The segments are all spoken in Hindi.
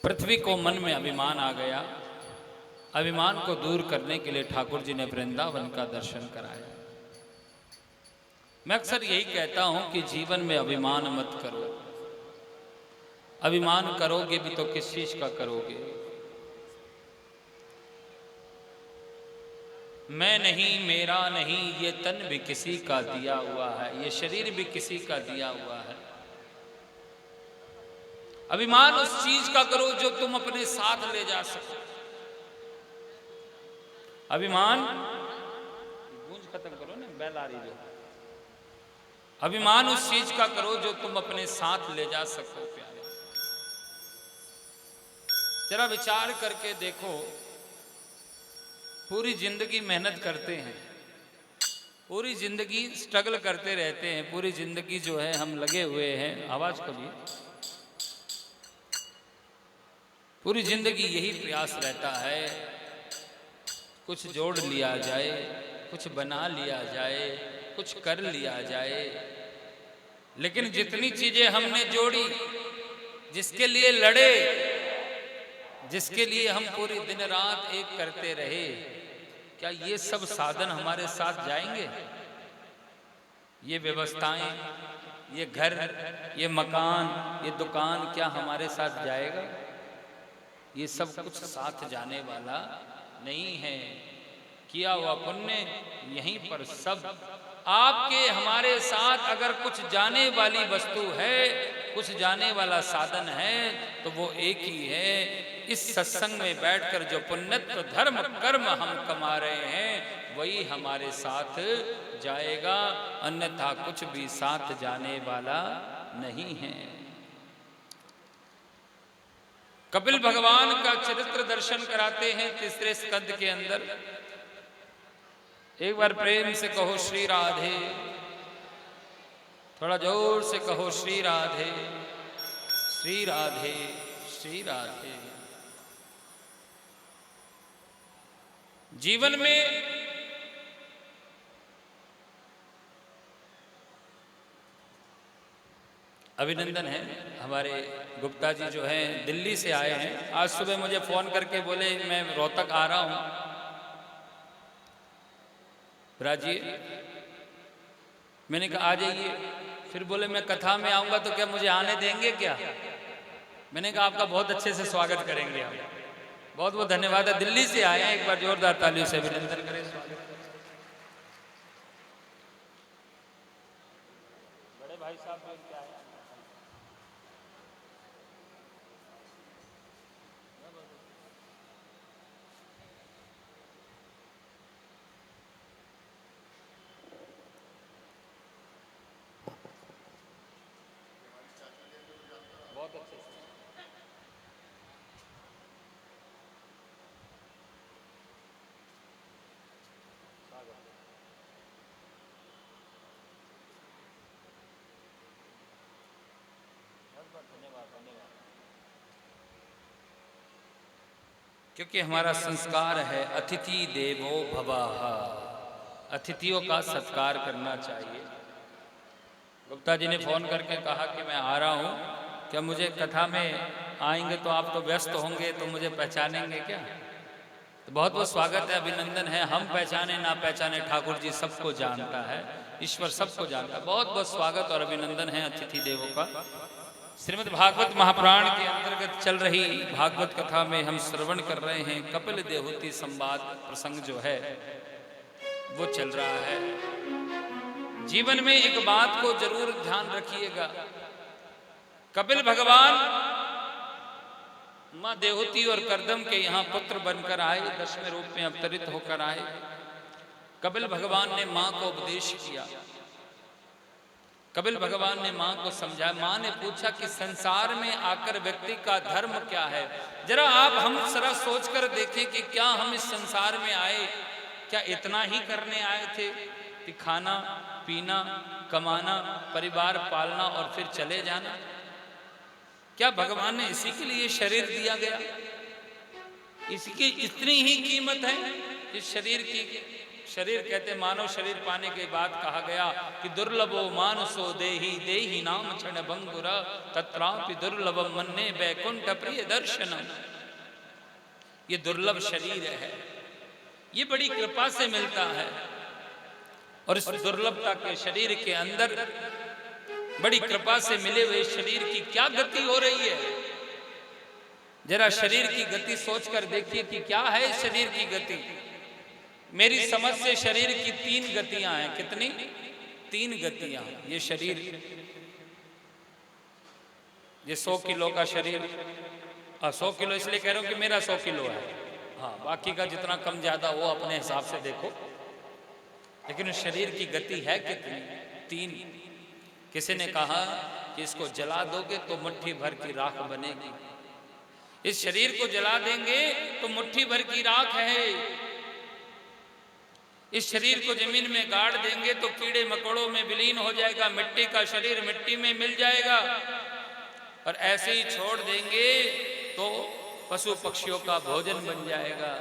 पृथ्वी को मन में अभिमान आ गया। अभिमान को दूर करने के लिए ठाकुर जी ने वृंदावन का दर्शन कराया। मैं अक्सर यही कहता हूं कि जीवन में अभिमान मत करो। अभिमान करोगे भी तो किस चीज का करोगे? मैं नहीं, मेरा नहीं, ये तन भी किसी का दिया हुआ है, ये शरीर भी किसी का दिया हुआ है। अभिमान उस चीज का करो जो तुम अपने साथ ले जा सको। अभिमान गूंज खत्म करो ना, बैल आ रही जो। अभिमान उस चीज का करो जो तुम अपने साथ ले जा सको। प्यारे, जरा विचार करके देखो, पूरी जिंदगी मेहनत करते हैं, पूरी जिंदगी स्ट्रगल करते रहते हैं, पूरी जिंदगी जो है हम लगे हुए हैं। आवाज कभी, पूरी जिंदगी यही प्रयास रहता है, कुछ जोड़ लिया जाए, कुछ बना लिया जाए, कुछ कर लिया जाए। लेकिन जितनी चीजें हमने जोड़ी, जिसके लिए लड़े, जिसके लिए हम पूरी दिन रात एक करते रहे, क्या ये सब साधन हमारे साथ जाएंगे? ये व्यवस्थाएं, ये घर, ये मकान, ये दुकान, क्या हमारे साथ जाएगा? ये सब कुछ साथ जाने वाला नहीं है। किया हुआ पुण्य यहीं पर सब। आपके हमारे साथ अगर कुछ जाने वाली वस्तु है, कुछ जाने वाला साधन है, तो वो एक ही है। इस सत्संग में बैठकर जो पुण्यत्व धर्म कर्म हम कमा रहे हैं, वही हमारे साथ जाएगा, अन्यथा कुछ भी साथ जाने वाला नहीं है। कपिल भगवान का चरित्र दर्शन कराते हैं तीसरे स्कंद के अंदर। एक बार प्रेम से कहो श्री राधे, थोड़ा जोर से कहो श्री राधे, श्री राधे, श्री राधे। जीवन में अभिनंदन है, हमारे गुप्ता जी जो हैं दिल्ली से आए हैं। आज सुबह मुझे फोन करके बोले मैं रोहतक आ रहा हूं, राजिए। मैंने कहा आ जाइए। फिर बोले मैं कथा में आऊंगा तो क्या मुझे आने देंगे क्या? मैंने कहा आपका बहुत अच्छे से स्वागत करेंगे हम। बहुत बहुत धन्यवाद है, दिल्ली से आए हैं। एक बार जोरदार तालियों से अभिनंदन करें। बड़े भाई साहब क्या है, बहुत अच्छे से धन्यवाद, धन्यवाद। क्योंकि हमारा संस्कार है अतिथि देवो भवः, अतिथियों का सत्कार करना चाहिए। गुप्ता जी ने फोन करके कहा कि मैं आ रहा हूं, क्या मुझे कथा में आएंगे तो आप तो व्यस्त होंगे, तो मुझे पहचानेंगे क्या? तो बहुत बहुत स्वागत है, अभिनंदन है। हम पहचाने ना पहचाने, ठाकुर जी सबको जानता है, ईश्वर सबको जानता है। बहुत बहुत स्वागत और अभिनंदन है अतिथि देवों का। श्रीमद् भागवत महापुराण के अंतर्गत चल रही भागवत कथा में हम श्रवण कर रहे हैं। कपिल देहूति संवाद प्रसंग जो है वो चल रहा है। जीवन में एक बात को जरूर ध्यान रखिएगा, कपिल भगवान मां देहूति और करदम के यहाँ पुत्र बनकर आए, दशमें रूप में अवतरित होकर आए। कपिल भगवान ने मां को उपदेश किया, कपिल भगवान ने मां को समझाया। मां ने पूछा कि संसार में आकर व्यक्ति का धर्म क्या है? जरा आप हम जरा सोचकर देखें कि क्या हम इस संसार में आए, क्या इतना ही करने आए थे कि खाना पीना, कमाना, परिवार पालना और फिर चले जाना? क्या भगवान ने इसी के लिए शरीर दिया गया? इसकी इतनी ही कीमत है इस शरीर की? शरीर कहते मानव शरीर पाने के बाद कहा गया कि दुर्लभो मानसो देही देही नाम क्षण भंगुर तत्रापि दुर्लभम मन्ने वैकुंठ प्रिय दर्शनम। ये दुर्लभ शरीर है, ये बड़ी कृपा से मिलता है। और इस दुर्लभता के शरीर के अंदर बड़ी कृपा से मिले हुए शरीर की क्या गति हो रही है, जरा शरीर की गति सोचकर देखिए कि क्या है इस शरीर की गति। मेरी समझ से शरीर की 3 गतियां हैं। कितनी? 3 गतियां। ये शरीर, ये 100 किलो का शरीर, 100 किलो इसलिए कह रहा हूं कि मेरा 100 किलो है, हाँ बाकी का जितना कम ज्यादा वो अपने हिसाब से देखो, लेकिन उस शरीर की गति है कितनी? 3। किसी ने कहा कि इसको जला दोगे तो मुट्ठी भर की राख बनेगी। इस शरीर को जला देंगे तो मुट्ठी भर की राख है। इस शरीर को जमीन में गाड़ देंगे तो कीड़े मकोड़ों में विलीन हो जाएगा, मिट्टी का शरीर मिट्टी में मिल जाएगा। और ऐसे ही छोड़ देंगे तो पशु पक्षियों का भोजन बन जाएगा।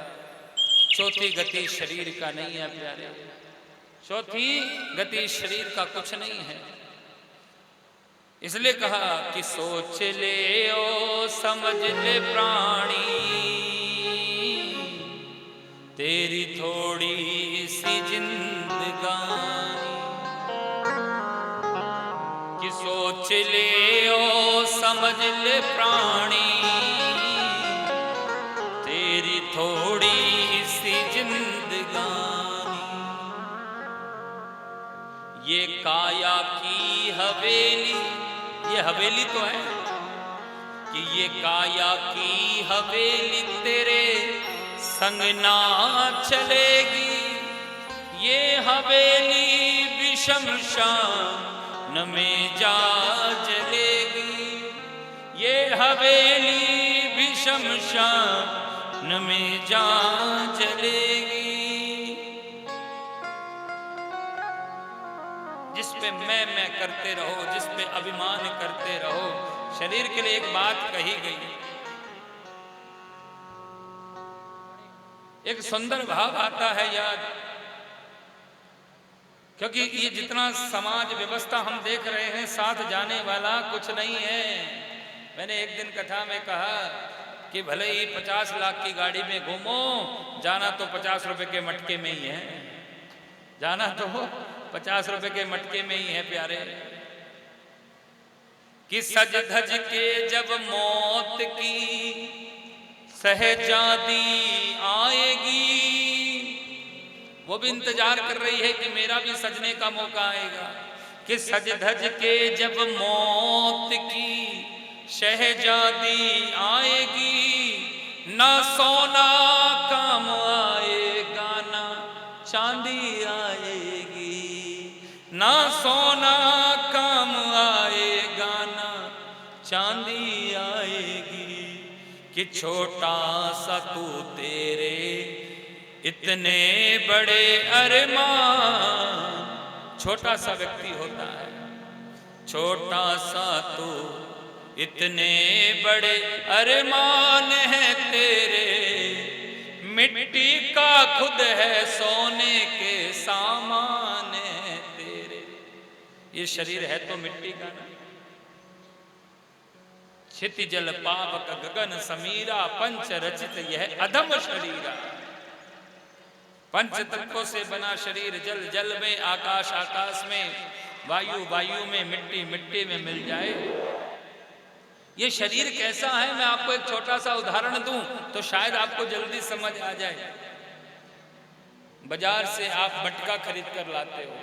चौथी गति शरीर का नहीं है प्यारे, चौथी गति शरीर का कुछ नहीं है। इसलिए कहा कि सोच ले ओ समझ ले प्राणी, तेरी थोड़ी सी जिंदगानी। कि सोच ले ओ समझ ले प्राणी, तेरी थोड़ी सी जिंदगानी। ये काया की हवेली, ये हवेली तो है कि ये काया की हवेली तेरे संग ना चलेगी। ये हवेली भी शमशान में जा जलेगी। ये हवेली भी शमशान में जा जलेगी। जिस पे मैं करते रहो, जिस पे अभिमान करते रहो। शरीर के लिए एक बात कही गई, एक सुंदर भाव आता है याद, क्योंकि ये जितना समाज व्यवस्था हम देख रहे हैं साथ जाने वाला कुछ नहीं है। मैंने एक दिन कथा में कहा कि भले ही 50 लाख की गाड़ी में घूमो, जाना तो 50 रुपए के मटके में ही है, जाना तो 50 रुपए के मटके में ही है प्यारे। कि सज धज के जब मौत की सहजादी आएगी, वो भी इंतजार कर रही है कि मेरा भी सजने का मौका आएगा। कि सज धज के जब मौत की शहजादी आएगी, ना सोना काम आएगा ना चांदी आएगी। ना सोना काम आएगा ना चांदी आएगी। कि छोटा सा तू तेरे इतने बड़े अरमान। छोटा सा व्यक्ति होता है, छोटा सा तू इतने बड़े अरमान है तेरे। मिट्टी का खुद है सोने के सामान है तेरे। ये शरीर है तो मिट्टी का ना। क्षिति जल पावक गगन समीरा, पंच रचित यह अधम शरीरा। पंच तत्वों से बना शरीर, जल जल में, आकाश आकाश में, वायु वायु में, मिट्टी मिट्टी में मिल जाए। ये शरीर कैसा है, मैं आपको एक छोटा सा उदाहरण दूं तो शायद आपको जल्दी समझ आ जाए। बाजार से आप मटका खरीद कर लाते हो,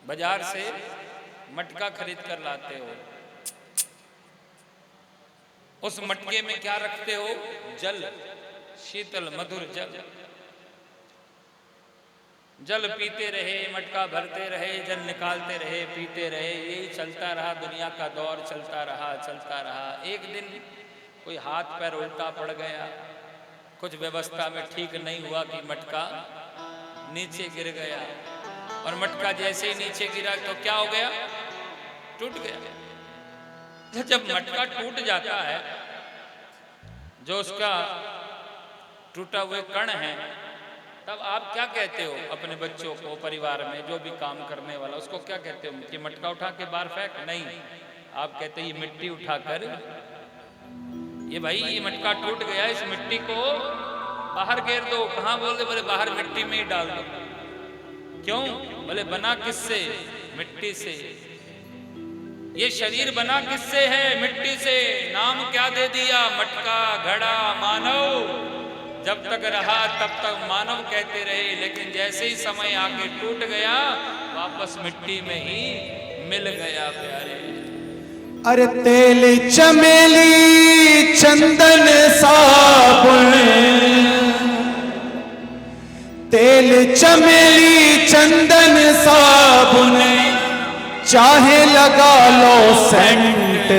बाजार से मटका खरीद कर लाते हो। उस मटके में क्या रखते हो? जल, शीतल मधुर जल। जल पीते रहे, मटका भरते रहे, जल निकालते रहे, पीते रहे, यही चलता रहा। दुनिया का दौर चलता रहा चलता रहा। एक दिन कोई हाथ पैर उल्टा पड़ गया, कुछ व्यवस्था में ठीक नहीं हुआ कि मटका नीचे गिर गया। और मटका जैसे ही नीचे गिरा तो क्या हो गया? टूट गया। जब मटका टूट जाता है, जो उसका टूटा हुए कण है तब आप क्या कहते हो अपने बच्चों को, परिवार में जो भी काम करने वाला उसको क्या कहते हो कि मटका उठा के बाहर फेंक? नहीं, आप कहते हैं ये मिट्टी उठाकर, ये भाई ये मटका टूट गया, इस मिट्टी को बाहर घेर दो। कहाँ बोल दे? बोले बाहर मिट्टी में ही डाल दो। क्यों? बोले बना किससे? मिट्टी से। ये शरीर बना किससे है? मिट्टी से। नाम क्या दे दिया? मटका, घड़ा, मानव। जब तक रहा तब तक मानव कहते रहे, लेकिन जैसे ही समय आके टूट गया वापस मिट्टी में ही मिल गया। प्यारे अरे तेल चमेली चंदन साबुन, तेल चमेली चंदन साबुन, चाहे लगा लो सेंट,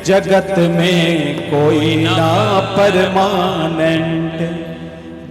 जगत में कोई ना परमानेंट,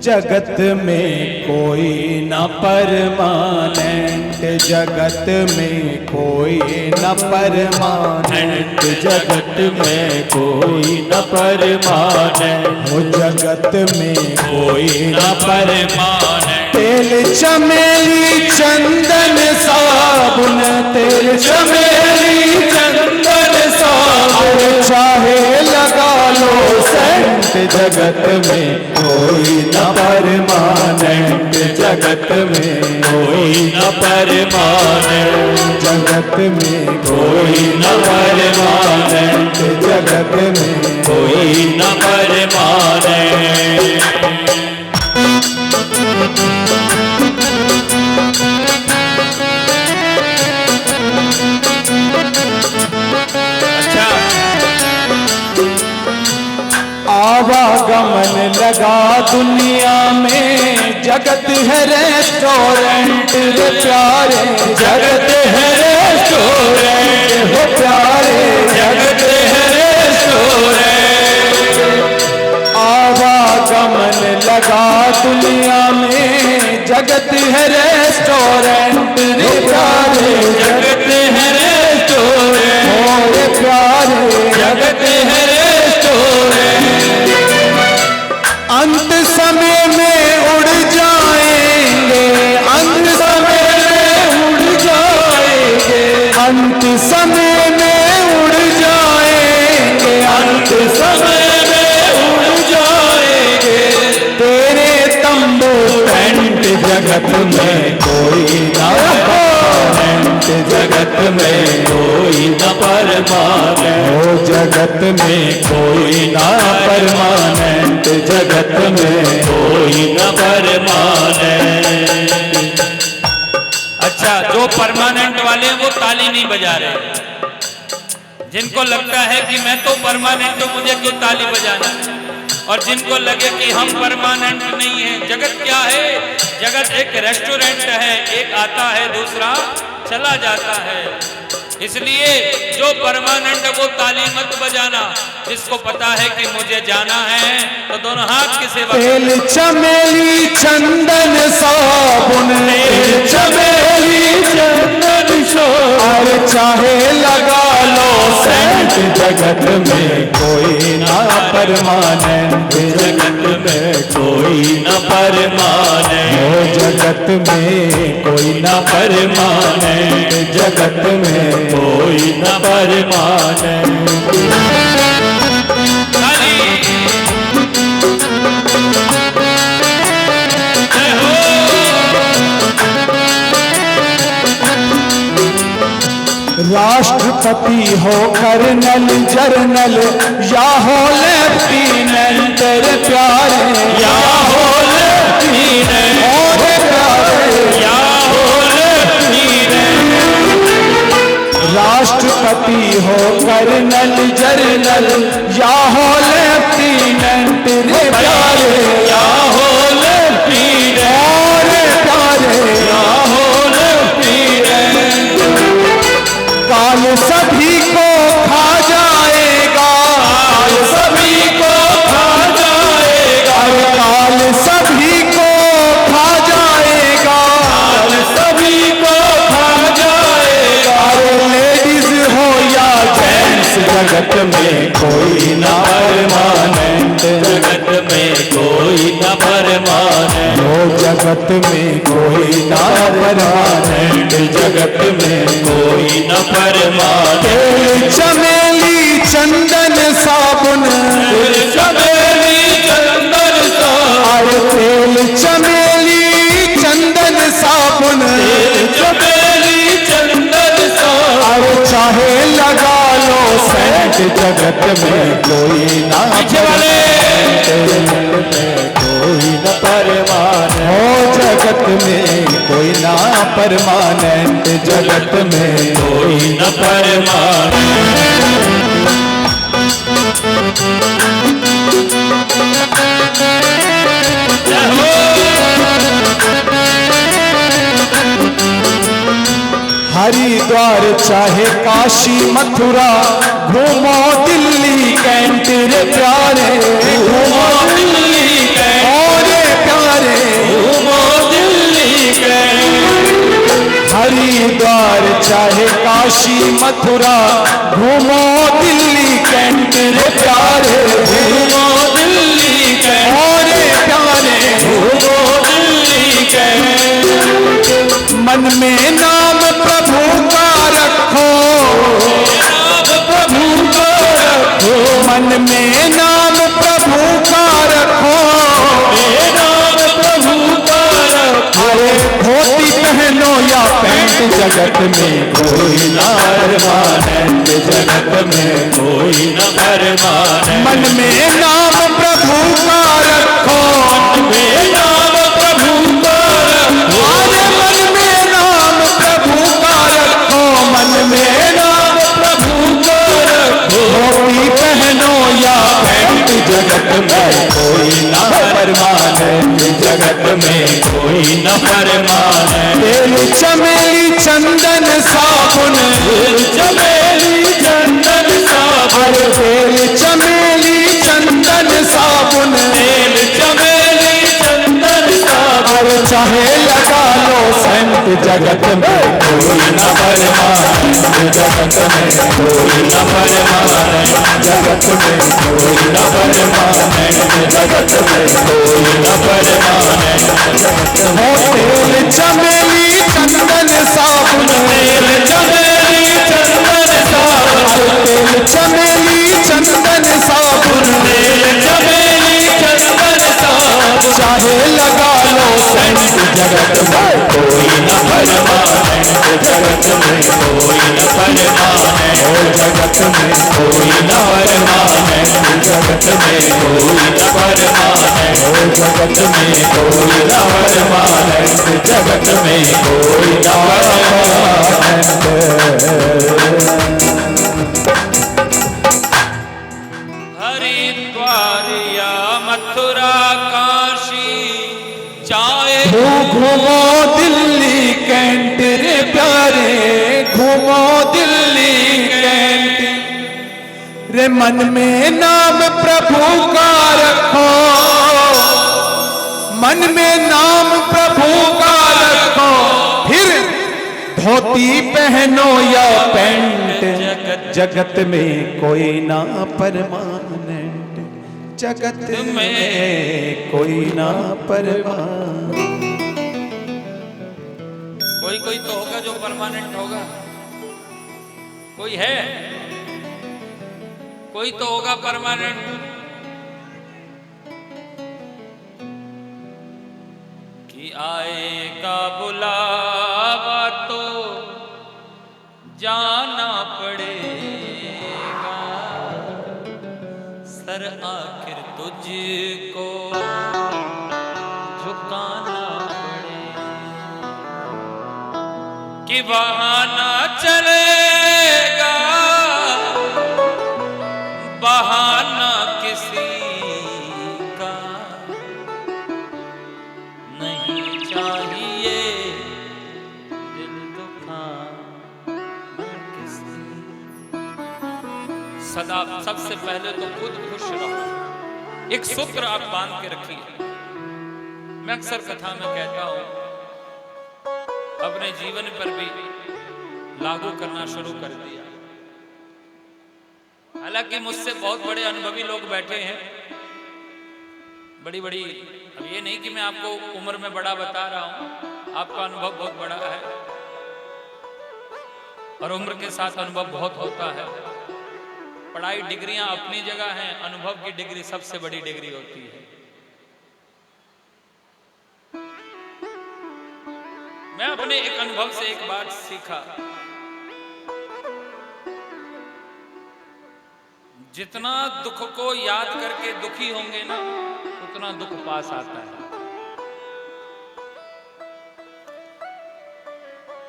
जगत में कोई न परमानेंट, जगत में कोई न परमानेंट, जगत में कोई न परमानेंट, वो जगत में कोई न परमानेंट। तेल चमेली चंदन साबुन, तेल चमेली चंदन साबुन, चाहे लगा लो सेंट, जगत में कोई न परमानेंट, जगत में कोई न परमानेंट, जगत में कोई न परमानेंट, जगत में कोई न परमानेंट। आवागमन लगा दुनिया में, जगत है रेस्टोरेंट रे प्यारे, जगत है रेस्टोरेंट हो प्यारे, जगत है रेस्टोरेंट। आवागमन लगा दुनिया में, जगत है रेस्टोरेंट रे प्यारे, जगत है रेस्टोरेंट हो रे प्यारे, जगत है रेस्टोरेंट। अंत समय में उड़ जाएंगे, अंत समय में उड़ जाएंगे, अंत समय में उड़ जाएंगे, अंत समय में उड़ जाएंगे। तेरे तंबू टेंट, जगत में कोई ना परमानेंट, जगत में कोई न परमानेंट, ओ जगत में कोई ना परमानेंट, जगत में कोई न परमानेंट। अच्छा, जो परमानेंट वाले वो ताली नहीं बजा रहे। जिनको लगता है कि मैं तो परमानेंट हूं, मुझे क्यों ताली बजाना, और जिनको लगे कि हम परमानेंट नहीं है। जगत क्या है? जगत एक रेस्टोरेंट है, एक आता है दूसरा चला जाता है। इसलिए जो परमानेंट वो ताली मत बजाना, जिसको पता है कि मुझे जाना है तो दोनों हाथ की सेवा। तेल चमेली चंदन साबुन, तेल चमेली चंदन साबुन, चाहे लगा लो सेंट, जगत में कोई ना परमानेंट, जगत में कोई न परमानेंट, ओ जगत में कोई न परमानेंट, जगत में कोई न परमानेंट। राष्ट्रपति हो, कर्नल, जर्नल या हो लेफ्टिनेंट रे प्यारे, या हो लेफ्टिनेंट रे प्यारे, या हो लेफ्टिनेंट। राष्ट्रपति हो, कर्नल, जर्नल या हो लेफ्टिनेंट रे प्यारे, या हो लेफ्टिनेंट रे प्यारे, या हो लेफ्टिनेंट। काल सभी को खा जाएगा, काल सभी को खा जाएगा, काल सभी को खा जाएगा, काल सभी को खा जाएगा। लेडीज हो या जेंट्स, जगत में कोई ना परमानेंट, जगत में कोई ना परमानेंट, ओ जगत जगत में कोई ना परमानेंट, जगत में कोई न परमानेंट। तेल चमेली चंदन साबुन, चमेली चंदन साबुन, तेल चमेली चंदन साबुन, चमेली चंदन साबुन, चाहे लगा लो सेंट, जगत में कोई ना कोई न परमानेंट। हो जगत में कोई ना परमानेंट, जगत में कोई न परमानेंट। हरिद्वार चाहे काशी मथुरा, घूमो दिल्ली कैंट रे प्यारे, घूमो दिल्ली कैंट रे प्यारे, घूमो दिल्ली कैंट। हरिद्वार चाहे काशी मथुरा, घूमो दिल्ली कैंट रे प्यारे, घूमो दिल्ली कैंट रे प्यारे, घूमो दिल्ली कैंट। मन में नाम प्रभु का रखो, नाम प्रभु का रखो, मन में नाम प्रभु का रखो, नाम प्रभु का रखो। अरे धोती पहनो या पैंट, जगत में कोई ना परमानेंट, जगत में कोई न परमानेंट। मन में नाम प्रभु का रखो, में नाम प्रभु का रखो, अरे मन में नाम प्रभु का रखो, मन में नाम प्रभु का रखो। धोती पहनो या पैंट, जगत में कोई ना परमानेंट, जगत में कोई न परमानेंट। तेल चमेली चंदन साबुन, चमेली चंदन साबुन, तेल चमेली चंदन साबुन, तेल चमेली चंदन साबुन, चाहे लगा लो सेंट, जगत में कोई न परमानेंट, जगत में कोई न परमानेंट, जगत में कोई न परमानेंट, जगत में कोई न परमानेंट। हो तेल चमेली चंदन साबुन, तेल चमेली चंदन साबुन, तेल चमेली चंदन साबुन, तेल चमेली चंदन साबुन, चाहे लगा लो सेंट, जगत में कोई न परमानेंट, जगत में कोई न परमानेंट। जगत में कोई न परमानेंट, जगत में कोई न परमानेंट, जगत में कोई न परमानेंट, जगत में कोई न परमानेंट। हरिद्वार या मथुरा काशी चाहे घूमो दिल्ली कैंट रे प्यारे, घूमो दिल्ली कैंट रे, मन में नाम प्रभु का रखो, मन में नाम प्रभु का रखो, फिर धोती पहनो या पैंट, जगत में कोई ना परमानेंट, जगत में कोई ना परमानेंट। कोई तो होगा जो परमानेंट होगा, कोई है, कोई तो होगा परमानेंट। कि आएगा बुलावा तो जाना पड़ेगा, सर आखिर तुझको झुकाना पड़ेगा। कि बहाना चलेगा, बहाना किसी का नहीं चाहिए, दिल दुखाना किसी। सदा सबसे पहले तो खुद खुश रहो। एक सूत्र आप बांध के रखिए। मैं अक्सर कथा में कहता हूं, अपने जीवन पर भी लागू करना शुरू कर दिया। हालांकि मुझसे बहुत बड़े अनुभवी लोग बैठे हैं, बड़ी बड़ी, अब ये नहीं कि मैं आपको उम्र में बड़ा बता रहा हूं, आपका अनुभव बहुत बड़ा है और उम्र के साथ अनुभव बहुत होता है। पढ़ाई डिग्रियां अपनी जगह हैं, अनुभव की डिग्री सबसे बड़ी डिग्री होती है। मैं अपने एक अनुभव से एक बात सीखा, जितना दुख को याद करके दुखी होंगे ना, उतना दुख पास आता है।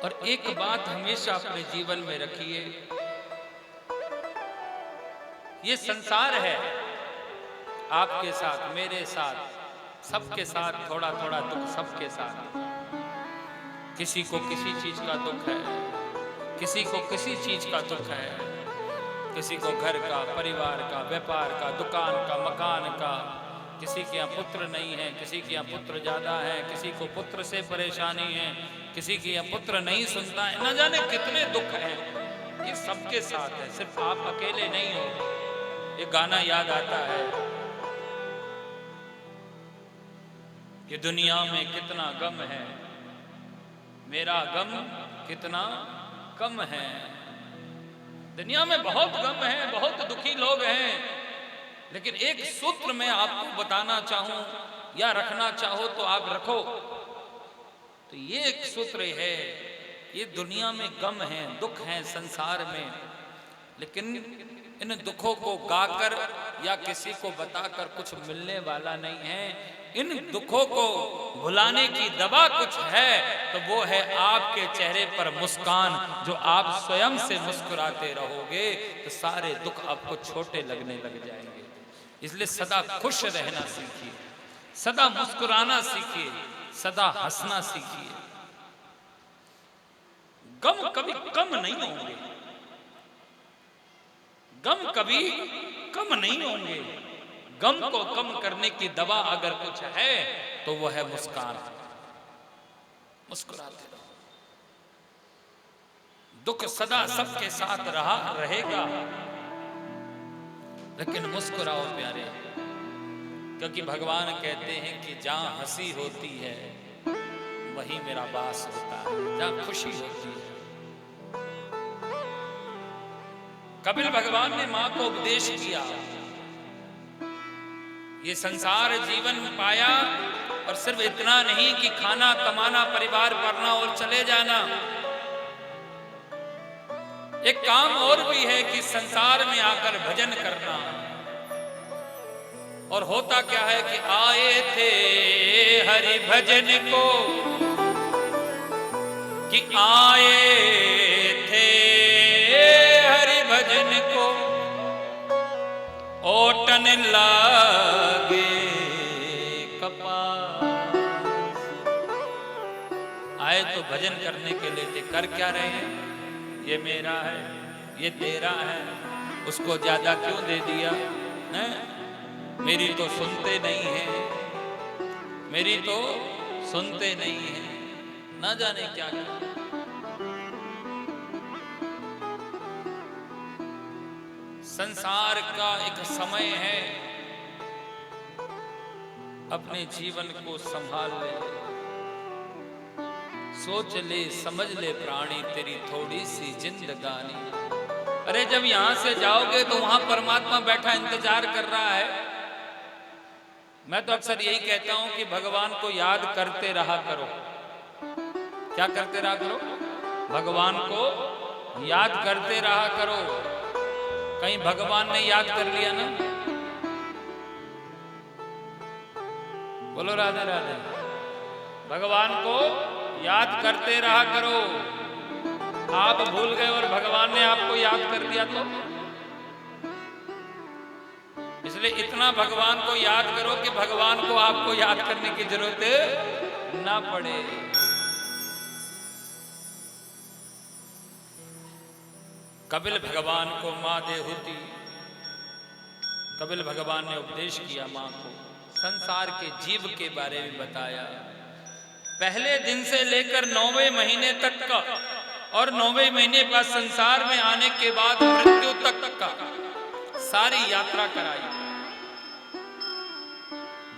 और एक बात हमेशा अपने जीवन में रखिए, ये संसार है, आपके साथ, मेरे साथ, सबके साथ थोड़ा थोड़ा दुख, सबके साथ। किसी को किसी चीज का दुख है, किसी को किसी चीज का दुख है, किसी को घर का, परिवार का, व्यापार का, दुकान का, मकान का। किसी के यहाँ पुत्र नहीं है, किसी के यहाँ पुत्र ज्यादा है, किसी को पुत्र से परेशानी है, किसी के यहाँ पुत्र नहीं सुनता है, न जाने कितने दुख हैं। ये सबके साथ है, सिर्फ आप अकेले नहीं हो। एक गाना याद आता है कि दुनिया में कितना गम है, मेरा गम कितना कम है। दुनिया में बहुत गम है, बहुत दुखी लोग हैं, लेकिन एक सूत्र मैं आपको बताना चाहूं या रखना चाहो तो आप रखो, तो ये एक सूत्र है, ये दुनिया में गम है, दुख है संसार में, लेकिन इन दुखों को गाकर या किसी को बताकर कुछ मिलने वाला नहीं है। इन दुखों को भुलाने की दवा कुछ है तो वो है आपके चेहरे पर मुस्कान। जो आप स्वयं से मुस्कुराते रहोगे तो सारे दुख आपको छोटे लगने लग जाएंगे। इसलिए सदा खुश रहना सीखिए, सदा मुस्कुराना सीखिए, सदा हंसना सीखिए। गम कभी कम नहीं होंगे, गम कभी कम नहीं होंगे। गम को कम करने की दवा अगर कुछ है तो वो है मुस्कान। मुस्कुराते रहो। दुख सदा सबके साथ रहा रहेगा, लेकिन मुस्कुराओ प्यारे, क्योंकि भगवान कहते हैं कि जहां हंसी होती है वहीं मेरा वास होता है, जहां खुशी होती है। कपिल भगवान ने मां को उपदेश किया, ये संसार जीवन पाया और सिर्फ इतना नहीं कि खाना कमाना, परिवार पालना और चले जाना। एक काम और भी है कि संसार में आकर भजन करना। और होता क्या है कि आए थे हरि भजन को, कि आए थे हरि भजन को, ओटन लागे कपास। आए तो भजन करने के लिए, कर क्या रहे हैं? ये मेरा है, ये तेरा है, उसको ज्यादा क्यों दे दिया है? मेरी तो सुनते नहीं है, मेरी तो सुनते नहीं है, ना जाने क्या क्या। संसार का एक समय है, अपने जीवन को संभाल ले, सोच ले, समझ ले प्राणी, तेरी थोड़ी सी जिंदगानी। अरे जब यहां से जाओगे तो वहां परमात्मा बैठा इंतजार कर रहा है। मैं तो अक्सर यही कहता हूं कि भगवान को याद करते रहा करो। क्या करते रहा करो? भगवान को याद करते रहा करो। कहीं भगवान ने याद कर लिया ना, बोलो राधे राधे। भगवान को याद करते रहा करो। आप भूल गए और भगवान ने आपको याद कर दिया तो? इसलिए इतना भगवान को याद करो कि भगवान को आपको याद करने की जरूरत ना पड़े। कपिल भगवान को मां देहूति, कपिल भगवान ने उपदेश किया मां को, संसार के जीव के बारे में बताया। पहले दिन से लेकर 9वें महीने तक का और 9वें महीने बाद संसार में आने के बाद मृत्यु तक का सारी यात्रा कराई।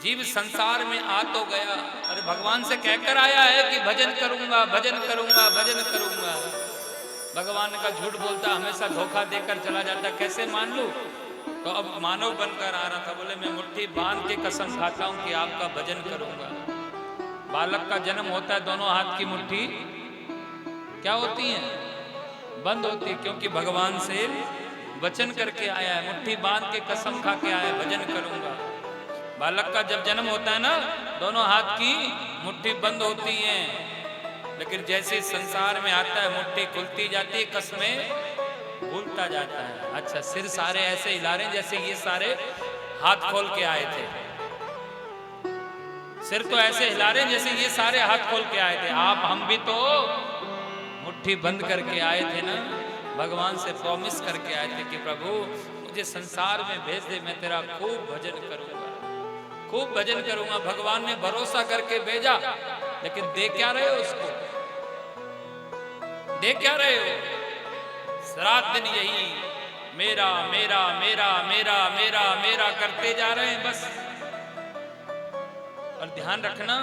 जीव संसार में आ तो गया, अरे भगवान से कहकर आया है कि भजन करूंगा भजन करूंगा भजन करूंगा। भगवान का झूठ बोलता, हमेशा धोखा देकर चला जाता, कैसे मान लूं? तो अब मानव बनकर आ रहा था, बोले मैं मुट्ठी बांध के कसम खाता हूं कि आपका भजन करूंगा। बालक का जन्म होता है, दोनों हाथ की मुट्ठी क्या होती है? बंद होती है, क्योंकि भगवान से वचन करके आया है, मुट्ठी बांध के कसम खा के आया है, भजन करूंगा। बालक का जब जन्म होता है ना, दोनों हाथ की मुट्ठी बंद होती है, लेकिन जैसे संसार में आता है मुट्ठी खुलती जाती है, कसमें भूलता जाता है। अच्छा, सिर सारे ऐसे हिला रहे जैसे ये सारे हाथ खोल के आए थे, सिर तो ऐसे हिला रहे जैसे ये सारे हाथ खोल के आए थे। आप हम भी तो मुट्ठी बंद करके आए थे ना, भगवान से प्रॉमिस करके आए थे कि प्रभु मुझे संसार में भेज दे, मैं तेरा खूब भजन करूंगा, खूब भजन करूंगा। भगवान ने भरोसा करके भेजा, लेकिन दे क्या रहे हो उसको? दे क्या रहे हो? रात दिन यही मेरा मेरा मेरा मेरा मेरा मेरा करते जा रहे हैं बस। और ध्यान रखना,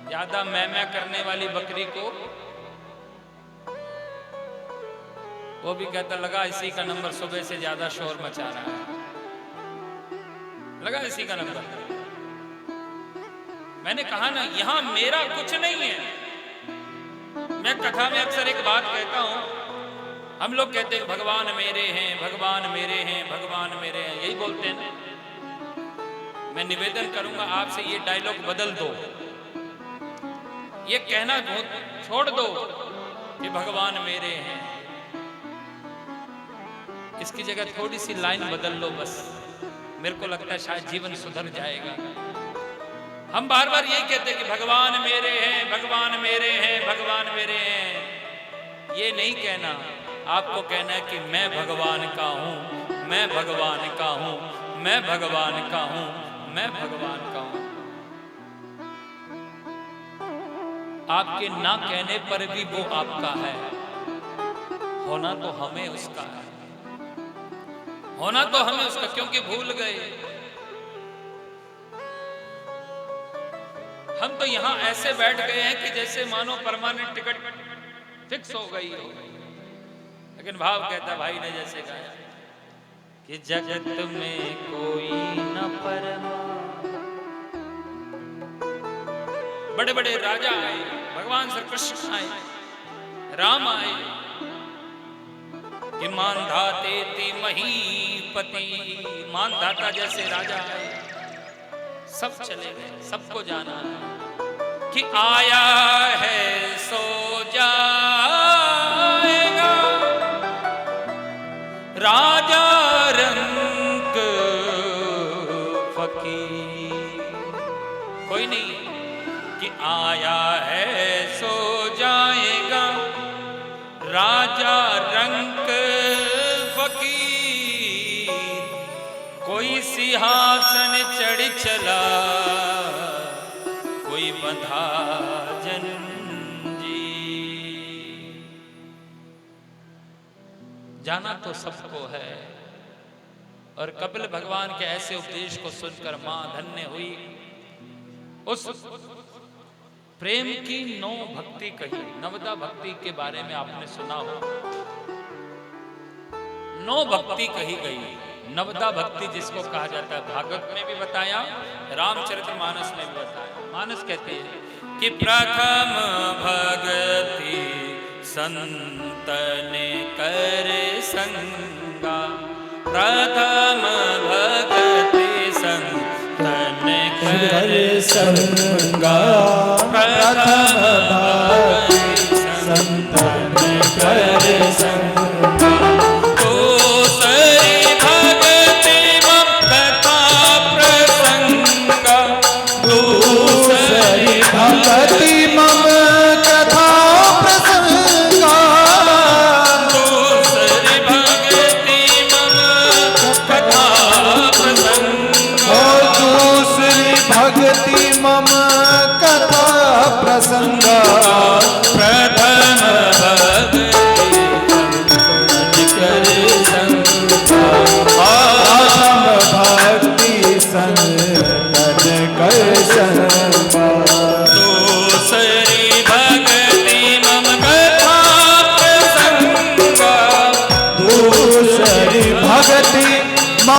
ज्यादा मैं करने वाली बकरी को वो भी कहता लगा इसी का नंबर, सुबह से ज्यादा शोर मचा रहा है, लगा इसी का नंबर। मैंने कहा ना, यहां मेरा कुछ नहीं है। मैं कथा में अक्सर एक बात कहता हूं, हम लोग कहते हैं भगवान मेरे हैं, भगवान मेरे हैं, भगवान मेरे हैं, यही बोलते हैं ना। मैं निवेदन करूंगा आपसे, ये डायलॉग बदल दो, ये कहना छोड़ दो कि भगवान मेरे हैं। इसकी जगह थोड़ी सी लाइन बदल लो बस, मेरे को लगता है शायद जीवन सुधर जाएगा। हम बार बार यही कहते हैं कि भगवान मेरे हैं, भगवान मेरे हैं, भगवान मेरे हैं। ये नहीं कहना, आपको कहना है कि मैं भगवान का हूं, मैं भगवान का हूं, मैं भगवान का हूं, मैं भगवान का हूं। आपके ना कहने पर भी वो आपका है, होना तो हमें उसका है, होना तो हमें उसका, क्योंकि भूल गए। हम तो यहां ऐसे बैठ गए हैं कि जैसे मानो परमानेंट टिकट फिक्स हो गई हो। लेकिन भाव कहता भाई ने जैसे गाया कि जगत में कोई न परमा। बड़े बड़े राजा आए, भगवान श्री कृष्ण आए, राम आए, कि मानधाते ती महीपति, मानधाता जैसे राजा आए, सब चले गए, सबको जाना कि आया है सो जाएगा राजा रंग फकीर। कोई नहीं कि आया है सो जाएगा राजा रंग फकीर। कोई सिंहासन चढ़ चला, कोई बंधा जंजीर। जाना तो सबको है। और कपिल भगवान के ऐसे उपदेश को सुनकर मां धन्य हुई। उस प्रेम की नौ भक्ति कही, नवदा भक्ति के बारे में आपने सुना हो। नौ भक्ति कही गई, नवदा भक्ति जिसको कहा जाता है, भागवत में भी बताया, रामचरितमानस में भी बताया। मानस कहते हैं कि प्रथम भक्ति संतन कर संगा, प्रथम भक्ति संतन कर संगा, प्रथम